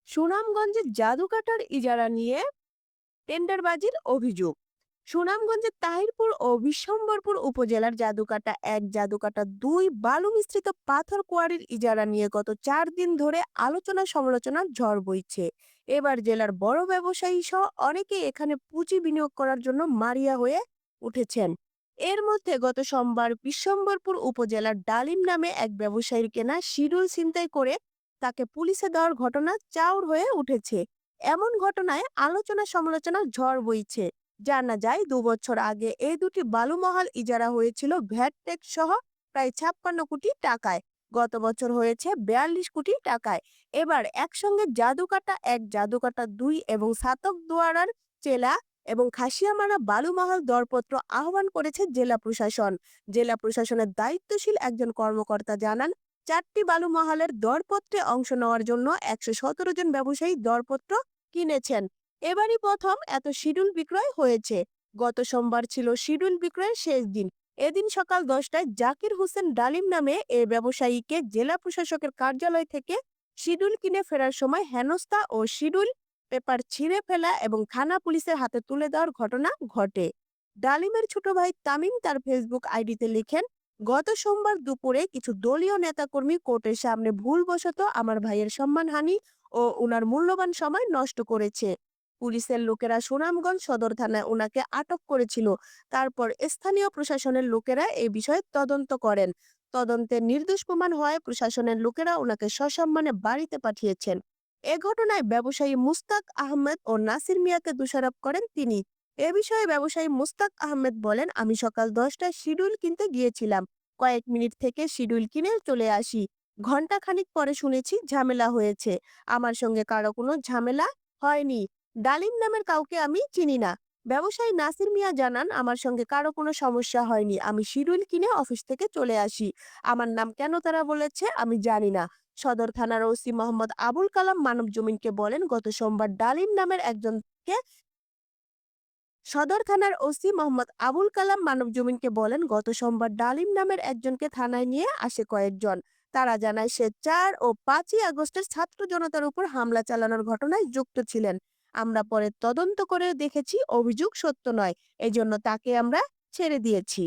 সুনামগঞ্জে জাদুকাটার ইজারা নিয়ে টেন্ডারবাজির অভিযোগ। সুনামগঞ্জের তাহিরপুর ও বিশ্বম্বরপুর উপজেলার জাদুকাটা 2 বালু মিশ্রিত পাথর কোয়ারির ইজারা নিয়ে গত 4 দিন ধরে আলোচনা সমালোচনার ঝড় বইছে। এবার জেলার বড় ব্যবসায়ী সহ অনেকে এখানে পুঁজি বিনিয়োগ করার জন্য মারিয়া হয়ে উঠেছেন। এর মধ্যে গত সোমবার বিশ্বম্বরপুর উপজেলার ডালিম নামে এক ব্যবসায়ীর কেনা শিডিউল ছিনতাই করে তাকে পুলিশে দেওয়ার ঘটনা চাউর হয়ে উঠেছে। এমন ঘটনায় আলোচনা সমালোচনার ঝড় বইছে। জানা যায় 2 বছর আগে এই দুটি বালুমহাল ইজারা হয়েছিল ভ্যাট ট্যাক্স সহ প্রায় 56 কোটি টাকায়। গত বছর হয়েছে 42 কোটি টাকায়। এবার একসঙ্গে জাদুকাটা 1, জাদুকাটা 2 এবং সাতক দুয়ারার চেলা এবং খাসিয়ামারা বালুমহাল দরপত্র আহ্বান করেছে জেলা প্রশাসন। জেলা প্রশাসনের দায়িত্বশীল একজন কর্মকর্তা জানান, 4টি বালুমহালের দরপত্রে অংশ নেওয়ার জন্য 117 জন ব্যবসায়ী দরপত্র কিনেছেন। এবারই প্রথম এত শিডিউল বিক্রয় হয়েছে। গত সোমবার ছিল শিডিউল বিক্রয়ের শেষ দিন। এদিন সকাল 10টায় জাকির হোসেন ডালিম নামে এ ব্যবসায়ীকে জেলা প্রশাসকের কার্যালয় থেকে শিডিউল কিনে ফেরার সময় হেনস্থা ও শিডিউল পেপার ছিঁড়ে ফেলা এবং থানা পুলিশের হাতে তুলে দেওয়ার ঘটনা ঘটে। ডালিমের ছোট ভাই তামিম তার ফেসবুক আইডিতে লিখেন, গত সোমবার দুপুরে কিছু দলীয় নেতাকর্মী কোর্টের সামনে ভুলবশত আমার ভাইয়ের সম্মানহানি ও উনার মূল্যবান সময় নষ্ট করেছে। পুলিশের লোকেরা সুনামগঞ্জ সদর থানায় ওনাকে আটক করেছিল। তারপর স্থানীয় প্রশাসনের লোকেরা এই বিষয়ে তদন্ত করেন। তদন্তে নির্দোষ প্রমাণ হওয়ায় প্রশাসনের লোকেরা ওনাকে সসম্মানে বাড়িতে পাঠিয়েছেন। এ ঘটনায় ব্যবসায়ী মুস্তাক আহমেদ ও নাসির মিয়াকে দোষারোপ করেন তিনি। এ বিষয়ে ব্যবসায়ী মুস্তাক আহমেদ বলেন, আমি সকাল 10টায় শিডিউল কিনতে গিয়েছিলাম। কয়েক মিনিট থেকে শিডিউল কিনে চলে আসি। ঘন্টা খানিক পরে শুনেছি ঝামেলা হয়েছে। আমার সঙ্গে কারো কোনো ঝামেলা হয়নি। ডালিম নামের কাউকে আমি চিনি না। ব্যবসায়ী নাসির মিয়া জানান, আমার সঙ্গে কারো কোনো সমস্যা হয়নি। আমি শিডিউল কিনে অফিস থেকে চলে আসি। আমার নাম কেন তারা বলেছে আমি জানি না। সদর থানার ওসি মোহাম্মদ আবুল কালাম মানবজমিনকে বলেন, গত সোমবার ডালিম নামের একজনকে সদর থানার ওসি মোহাম্মদ আবুল কালাম মানবজমিনকে বলেন, গত সোমবার ডালিম নামের একজনকে থানায় নিয়ে আসে কয়েকজন। তারা জানায় সে 4 ও 5ই আগস্টের ছাত্র জনতার উপর হামলা চালানোর ঘটনায় যুক্ত ছিলেন। আমরা পরে তদন্ত করে দেখেছি অভিযোগ সত্য নয়। এজন্য তাকে আমরা ছেড়ে দিয়েছি।